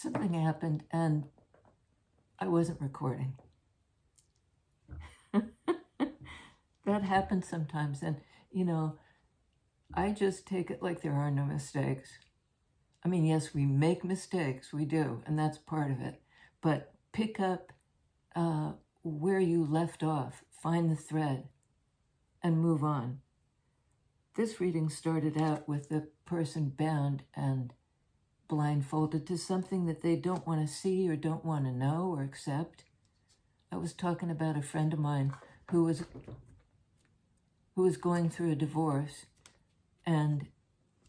something happened and I wasn't recording. That happens sometimes. And, you know, I just take it like there are no mistakes. I mean, yes, we make mistakes, we do, and that's part of it. But pick up where you left off, find the thread, and move on. This reading started out with the person bound and blindfolded to something that they don't want to see or don't want to know or accept. I was talking about a friend of mine who was going through a divorce and,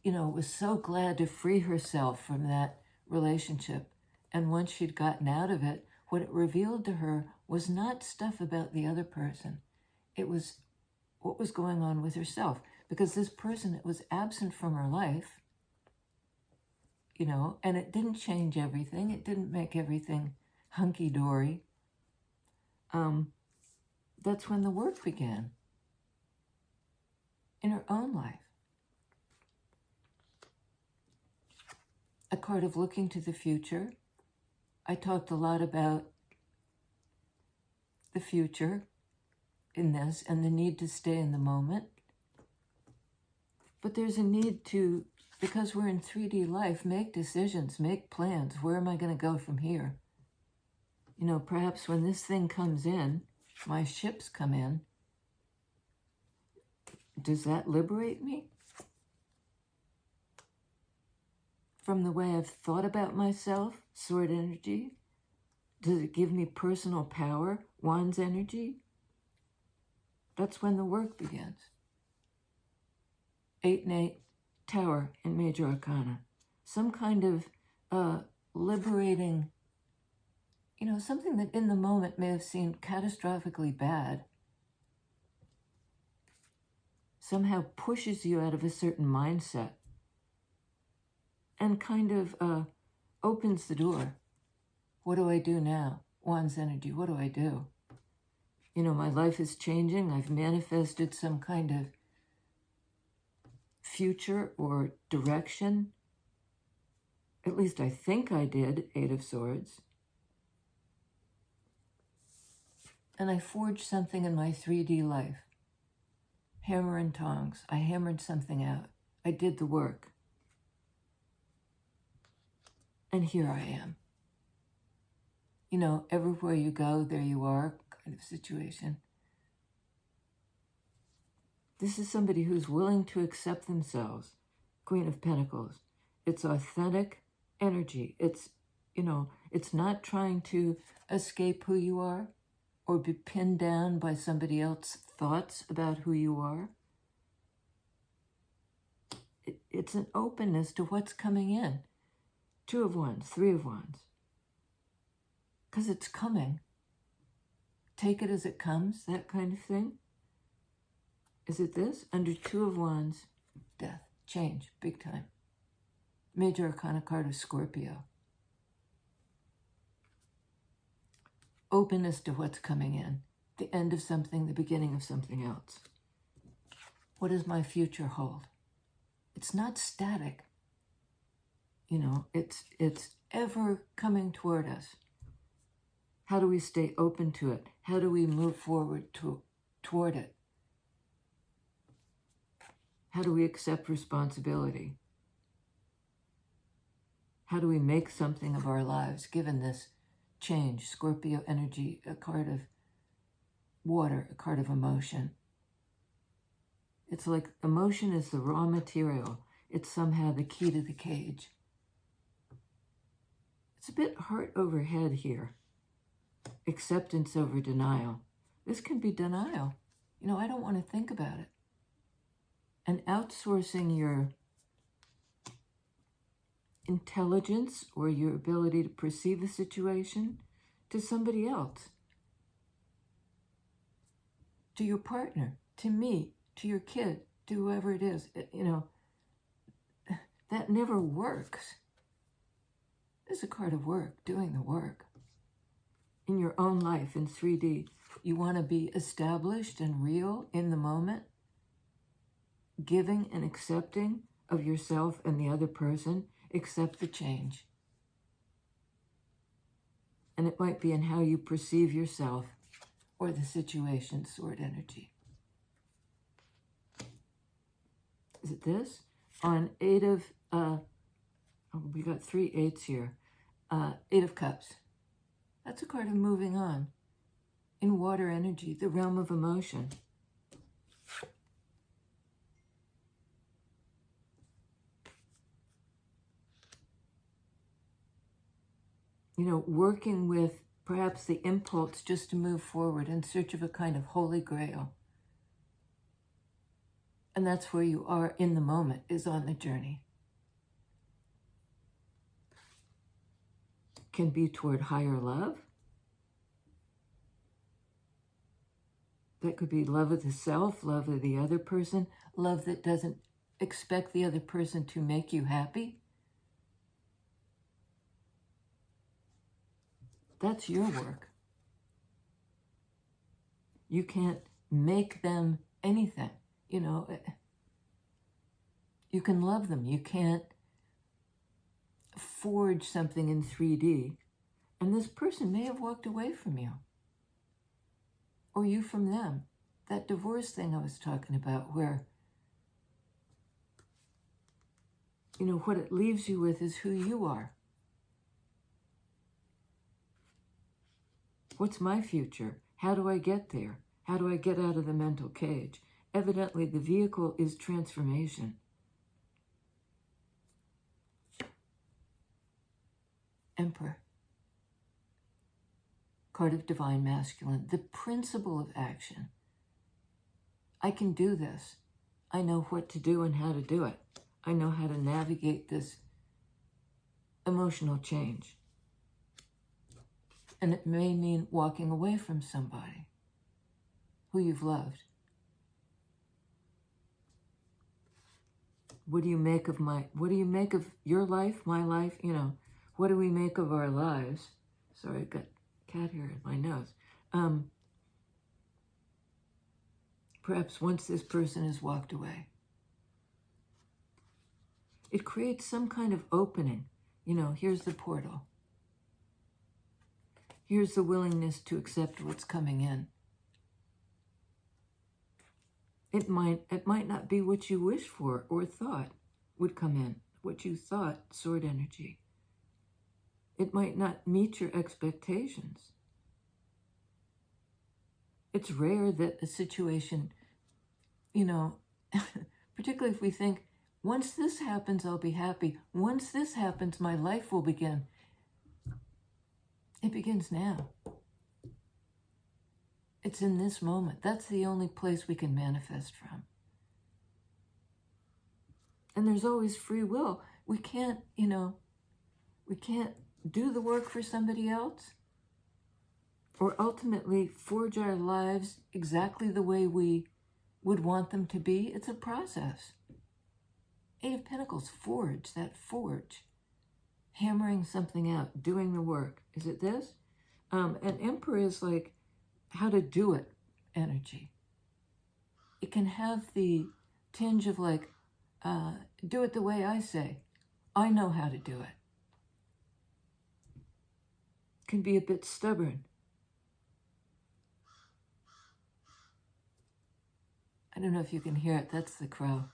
you know, was so glad to free herself from that relationship. And once she'd gotten out of it, what it revealed to her was not stuff about the other person. It was what was going on with herself. Because this person that was absent from her life, you know, and it didn't change everything. It didn't make everything hunky-dory. That's when the work began in her own life. A card of looking to the future. I talked a lot about the future in this and the need to stay in the moment. But there's a need to, because we're in 3D life, make decisions, make plans. Where am I going to go from here? You know, perhaps when this thing comes in, my ships come in, does that liberate me from the way I've thought about myself, sword energy? Does it give me personal power, wands energy? That's when the work begins. 8 and 8, Tower in Major Arcana. Some kind of liberating, you know, something that in the moment may have seemed catastrophically bad, somehow pushes you out of a certain mindset and kind of opens the door. What do I do now? Wands energy, what do I do? You know, my life is changing. I've manifested some kind of future or direction. At least I think I did, 8 of Swords. And I forged something in my 3D life. Hammer and tongs. I hammered something out. I did the work. And here I am. You know, everywhere you go, there you are kind of situation. This is somebody who's willing to accept themselves. Queen of Pentacles. It's authentic energy. It's, you know, it's not trying to escape who you are or be pinned down by somebody else's thoughts about who you are. It's an openness to what's coming in. 2 of Wands, 3 of Wands. Because it's coming. Take it as it comes, that kind of thing. Is it this? Under 2 of Wands, death, change, big time. Major Arcana card of Scorpio. Openness to what's coming in. The end of something, the beginning of something else. What does my future hold? It's not static. You know, it's ever coming toward us. How do we stay open to it? How do we move forward toward it? How do we accept responsibility? How do we make something of our lives given this change? Scorpio energy, a card of water, a card of emotion. It's like emotion is the raw material. It's somehow the key to the cage. It's a bit heart over head here. Acceptance over denial. This can be denial. You know, I don't want to think about it. And outsourcing your intelligence or your ability to perceive a situation to somebody else. To your partner, to me, to your kid, to whoever it is. You know, that never works. This is a card of work, doing the work. In your own life, in 3D, you want to be established and real in the moment, giving and accepting of yourself and the other person. Accept the change. And it might be in how you perceive yourself or the situation, sword energy. Is it this? On 8 of, we got 3 8s here. 8 of Cups. That's a card of moving on. In water energy, the realm of emotion. You know, working with perhaps the impulse just to move forward in search of a kind of holy grail. And that's where you are in the moment, is on the journey. Can be toward higher love. That could be love of the self, love of the other person, love that doesn't expect the other person to make you happy. That's your work. You can't make them anything. You know, you can love them. You can't forge something in 3D. And this person may have walked away from you. Or you from them. That divorce thing I was talking about, where, you know, what it leaves you with is who you are. What's my future? How do I get there? How do I get out of the mental cage? Evidently, the vehicle is transformation. Emperor. Card of Divine Masculine. The principle of action. I can do this. I know what to do and how to do it. I know how to navigate this emotional change. And it may mean walking away from somebody who you've loved. What do you make of your life, my life? You know, what do we make of our lives? Sorry, I've got a cat hair in my nose. Perhaps once this person has walked away. It creates some kind of opening. You know, here's the portal. Here's the willingness to accept what's coming in. It might not be what you wish for or thought would come in, what you thought, sword energy. It might not meet your expectations. It's rare that a situation, you know, particularly if we think, once this happens, I'll be happy. Once this happens, my life will begin. It begins now. It's in this moment. That's the only place we can manifest from. And there's always free will. We can't, you know, we can't do the work for somebody else or ultimately forge our lives exactly the way we would want them to be. It's a process. 8 of Pentacles, forge, that forge. Hammering something out, doing the work. Is it this? And Emperor is like how to do it energy. It can have the tinge of like, do it the way I say. I know how to do it. Can be a bit stubborn. I don't know if you can hear it. That's the crow.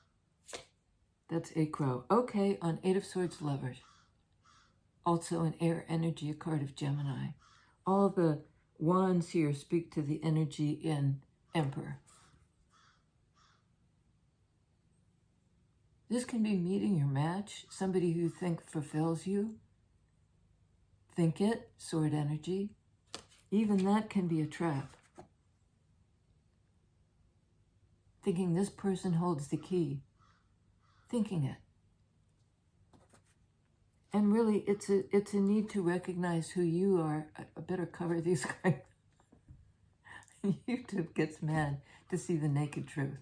That's a crow. Okay, on 8 of Swords, Lovers. Also an air energy, a card of Gemini. All the wands here speak to the energy in Emperor. This can be meeting your match, somebody who you think fulfills you. Think it, sword energy. Even that can be a trap. Thinking this person holds the key. Thinking it. And really, it's a need to recognize who you are. I better cover these guys. YouTube gets mad to see the naked truth.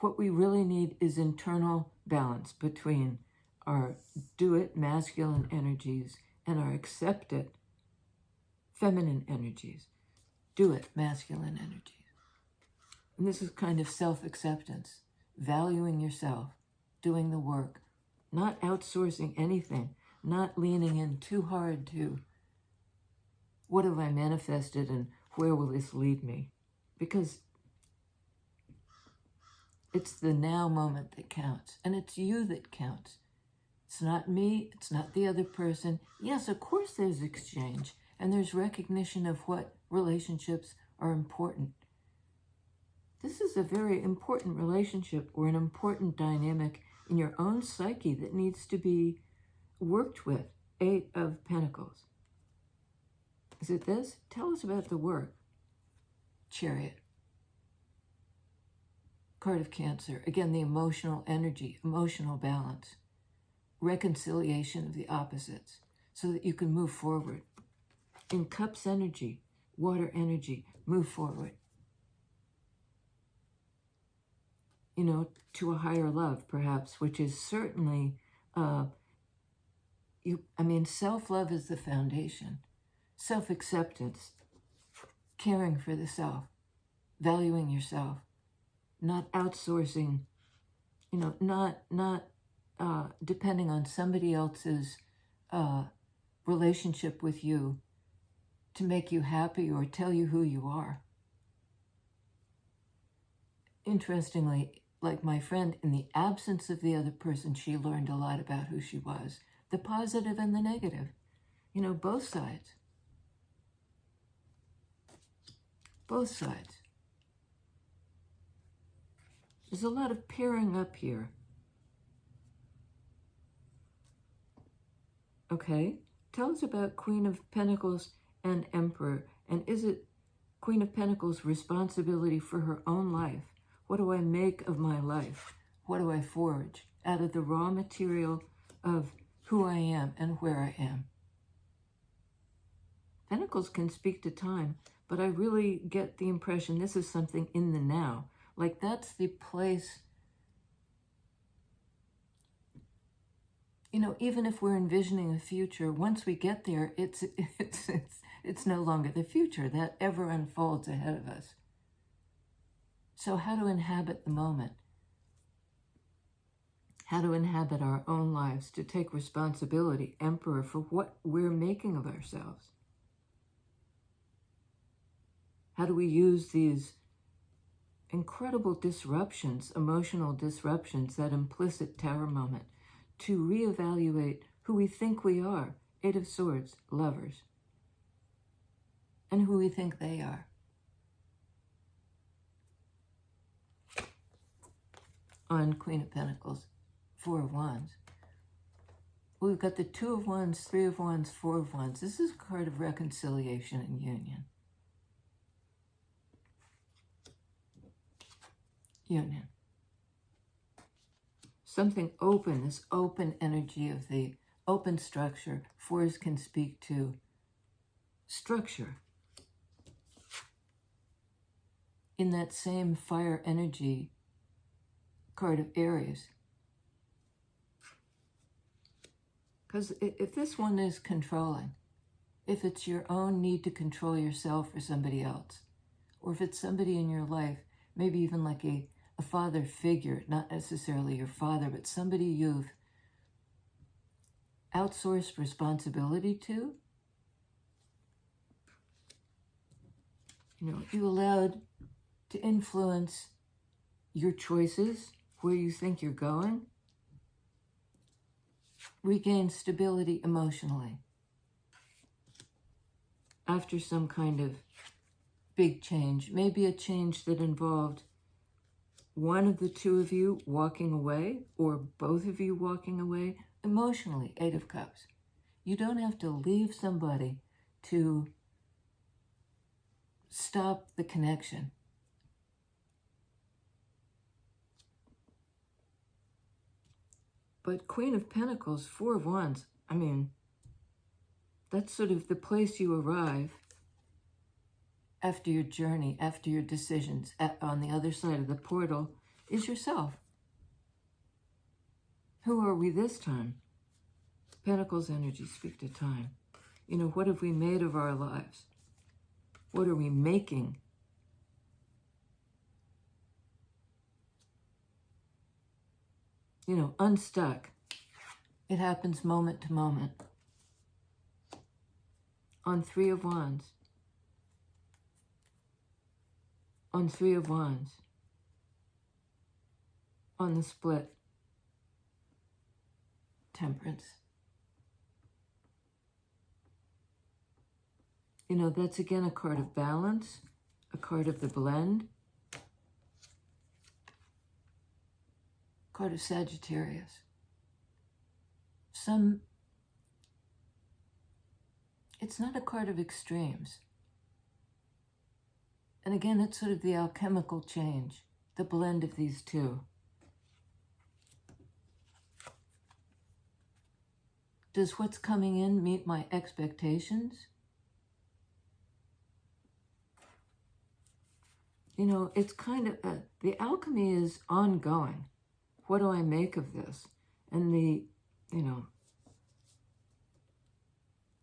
What we really need is internal balance between our do-it masculine energies and our accept-it feminine energies. Do-it masculine energies. And this is kind of self-acceptance, valuing yourself, doing the work, not outsourcing anything, not leaning in too hard to what have I manifested and where will this lead me? Because it's the now moment that counts, and it's you that counts. It's not me, it's not the other person. Yes, of course there's exchange, and there's recognition of what relationships are important. This is a very important relationship or an important dynamic in your own psyche that needs to be worked with. 8 of Pentacles. Is it this? Tell us about the work. Chariot. Card of Cancer. Again, the emotional energy, emotional balance. Reconciliation of the opposites so that you can move forward. In Cups energy, water energy, move forward. You know, to a higher love, perhaps, which is certainly, self-love is the foundation. Self-acceptance, caring for the self, valuing yourself, not outsourcing, not depending on somebody else's relationship with you to make you happy or tell you who you are. Interestingly, like my friend, in the absence of the other person, she learned a lot about who she was, the positive and the negative, both sides. Both sides. There's a lot of pairing up here. Okay, tell us about Queen of Pentacles and Emperor. And is it Queen of Pentacles' responsibility for her own life? What do I make of my life? What do I forge out of the raw material of who I am and where I am? Pentacles can speak to time, but I really get the impression this is something in the now. Like that's the place, even if we're envisioning a future, once we get there, it's no longer the future. That ever unfolds ahead of us. So how to inhabit the moment? How to inhabit our own lives, to take responsibility, Emperor, for what we're making of ourselves. How do we use these incredible disruptions, emotional disruptions, that implicit Tower moment, to reevaluate who we think we are, 8 of Swords, Lovers, and who we think they are. On Queen of Pentacles, 4 of Wands. We've got the 2 of Wands, 3 of Wands, 4 of Wands. This is a card of reconciliation and union. Union. Something open, this open energy of the open structure. 4s can speak to structure. In that same fire energy, card of Aries. Because if this one is controlling, if it's your own need to control yourself or somebody else, or if it's somebody in your life, maybe even like a father figure, not necessarily your father, but somebody you've outsourced responsibility to, you allowed to influence your choices, where you think you're going, regain stability emotionally after some kind of big change, maybe a change that involved one of the 2 of you walking away or both of you walking away emotionally, 8 of Cups. You don't have to leave somebody to stop the connection. But Queen of Pentacles, 4 of Wands, that's sort of the place you arrive after your journey, after your decisions. On the other side of the portal is yourself. Who are we this time? Pentacles energy speak to time. What have we made of our lives? What are we making? Unstuck. It happens moment to moment. On Three of Wands. On Three of Wands. On the split. Temperance. You know, that's again a card of balance, a card of the blend, card of Sagittarius. It's not a card of extremes. And again, it's sort of the alchemical change, the blend of these two. Does what's coming in meet my expectations? You know, it's kind of, the alchemy is ongoing. What do I make of this? And the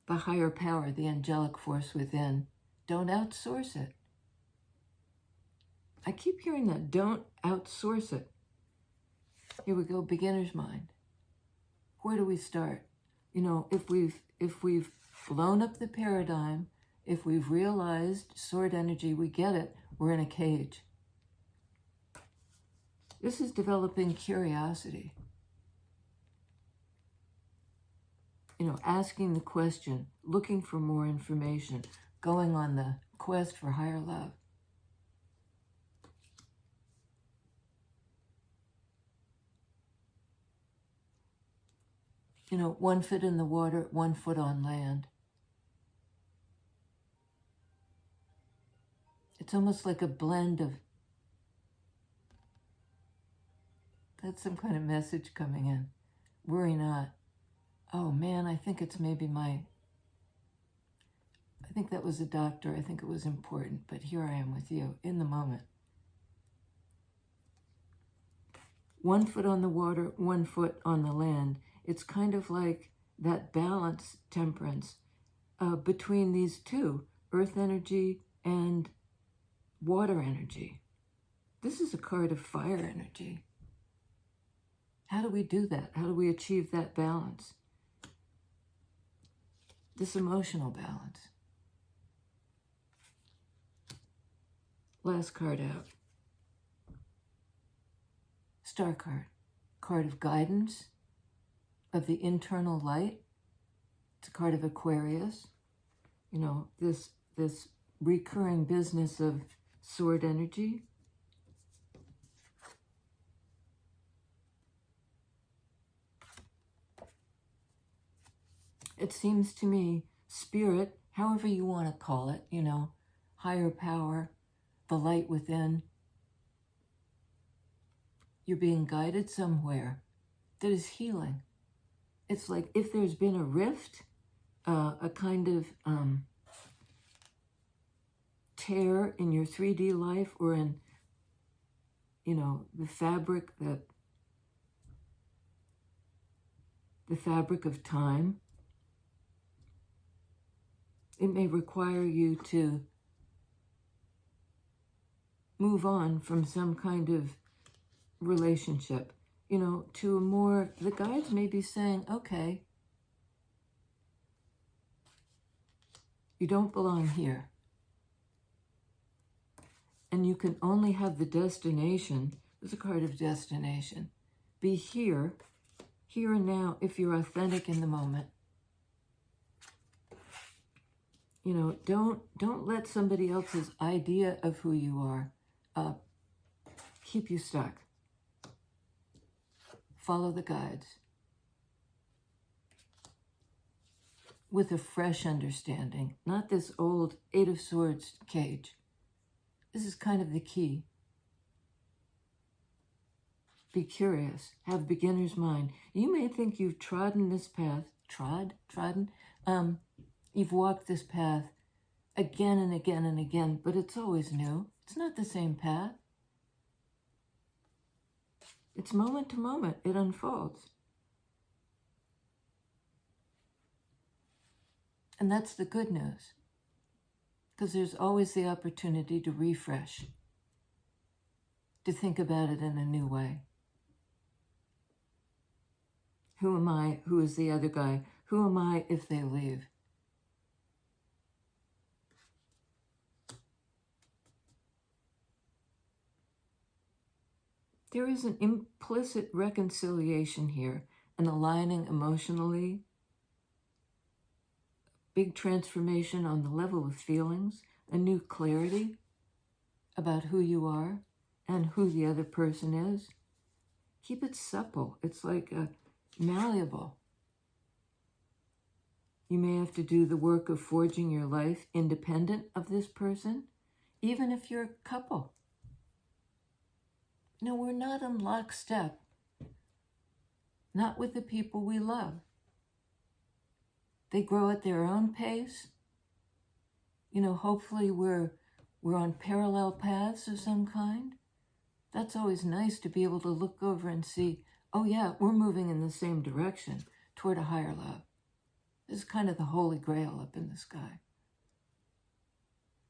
higher power, the angelic force within, don't outsource it. I keep hearing that, don't outsource it. Here we go, beginner's mind. Where do we start? You know, if we've blown up the paradigm, if we've realized sword energy, we get it, we're in a cage. This is developing curiosity. You know, asking the question, looking for more information, going on the quest for higher love. You know, 1 foot in the water, 1 foot on land. It's almost like a blend of, that's some kind of message coming in. Worry not. Oh man, I think it's maybe I think that was a doctor. I think it was important, but here I am with you in the moment. 1 foot on the water, 1 foot on the land. It's kind of like that balance, temperance, between these two, earth energy and water energy. This is a card of fire energy. How do we do that? How do we achieve that balance? This emotional balance. Last card out. Star card. Card of guidance, of the internal light. It's a card of Aquarius. You know, this recurring business of sword energy. It seems to me, spirit, however you want to call it, you know, higher power, the light within, you're being guided somewhere that is healing. It's like if there's been a rift, a kind of tear in your 3D life or in, you know, the fabric of time, it may require you to move on from some kind of relationship, you know, to a more, the guides may be saying, okay, you don't belong here. And you can only have the destination, there's a card of destination, be here and now, if you're authentic in the moment. You know, don't let somebody else's idea of who you are keep you stuck. Follow the guides with a fresh understanding, not this old 8 of Swords cage. This is kind of the key. Be curious, have beginner's mind. You may think you've trodden this path, you've walked this path again and again and again, but it's always new. It's not the same path. It's moment to moment, it unfolds. And that's the good news, because there's always the opportunity to refresh, to think about it in a new way. Who am I? Who is the other guy? Who am I if they leave? There is an implicit reconciliation here, an aligning emotionally, big transformation on the level of feelings, a new clarity about who you are and who the other person is. Keep it supple. It's like malleable. You may have to do the work of forging your life independent of this person, even if you're a couple. No, we're not in lockstep. Not with the people we love. They grow at their own pace. You know, hopefully we're on parallel paths of some kind. That's always nice to be able to look over and see, oh yeah, we're moving in the same direction toward a higher love. This is kind of the holy grail up in the sky.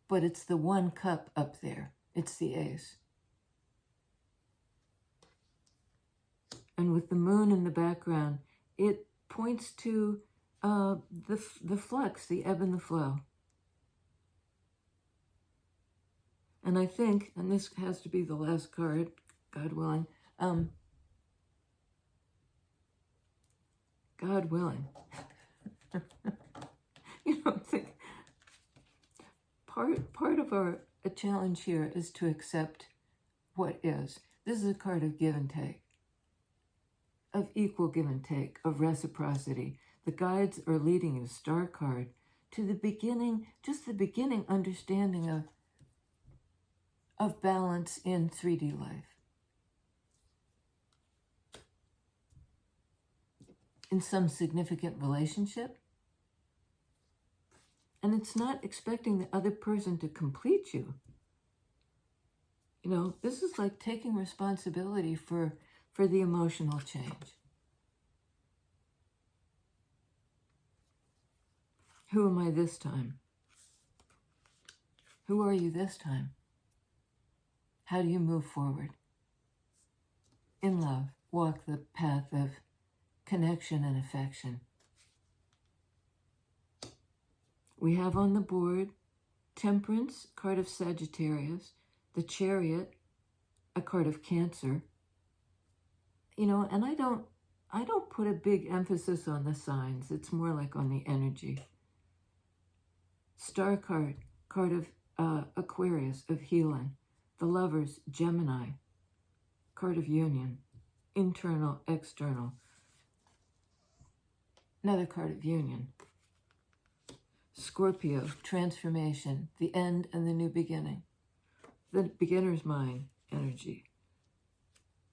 But it's the one cup up there. It's the ace. And with the moon in the background, it points to the flux, the ebb and the flow. And I think, and this has to be the last card, God willing, God willing. You know, I think part of a challenge here is to accept what is. This is a card of give and take, of equal give and take, of reciprocity. The guides are leading you, star card, to the beginning, just the beginning understanding of balance in 3D life. In some significant relationship. And it's not expecting the other person to complete you. You know, this is like taking responsibility for the emotional change. Who am I this time? Who are you this time? How do you move forward? In love, walk the path of connection and affection. We have on the board Temperance, card of Sagittarius, the Chariot, a card of Cancer. You know, and I don't put a big emphasis on the signs. It's more like on the energy. Star card, card of Aquarius, of healing. The Lovers, Gemini, card of union, internal, external. Another card of union. Scorpio, transformation, the end and the new beginning. The beginner's mind, energy.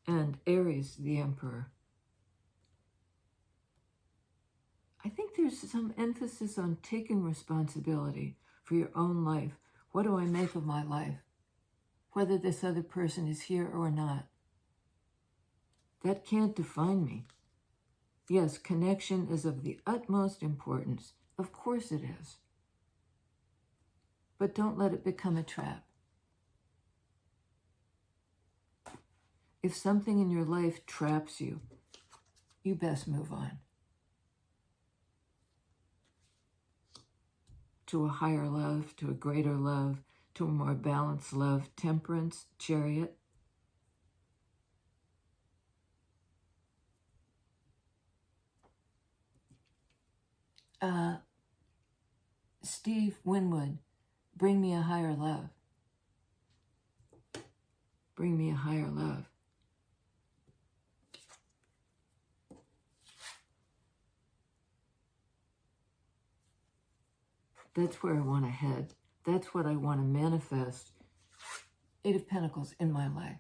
And Aries, the Emperor. I think there's some emphasis on taking responsibility for your own life. What do I make of my life? Whether this other person is here or not. That can't define me. Yes, connection is of the utmost importance. Of course it is. But don't let it become a trap. If something in your life traps you, you best move on. To a higher love, to a greater love, to a more balanced love. Temperance, Chariot. Steve Winwood, bring me a higher love. Bring me a higher love. That's where I want to head. That's what I want to manifest. Eight of Pentacles in my life.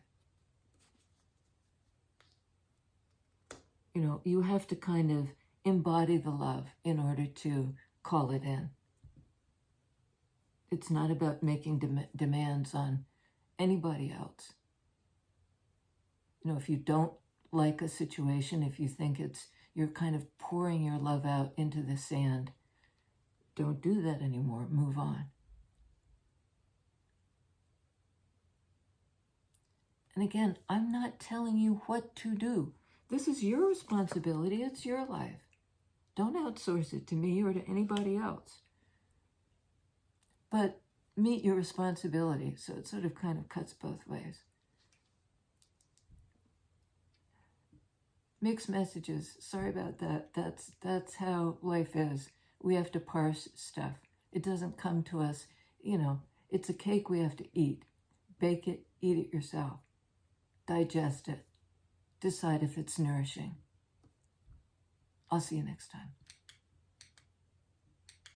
You know, you have to kind of embody the love in order to call it in. It's not about making demands on anybody else. You know, if you don't like a situation, if you think you're kind of pouring your love out into the sand, don't do that anymore. Move on. And again, I'm not telling you what to do. This is your responsibility. It's your life. Don't outsource it to me or to anybody else. But meet your responsibility. So it sort of kind of cuts both ways. Mixed messages. Sorry about that. That's how life is. We have to parse stuff. It doesn't come to us, it's a cake we have to eat. Bake it, eat it yourself. Digest it. Decide if it's nourishing. I'll see you next time.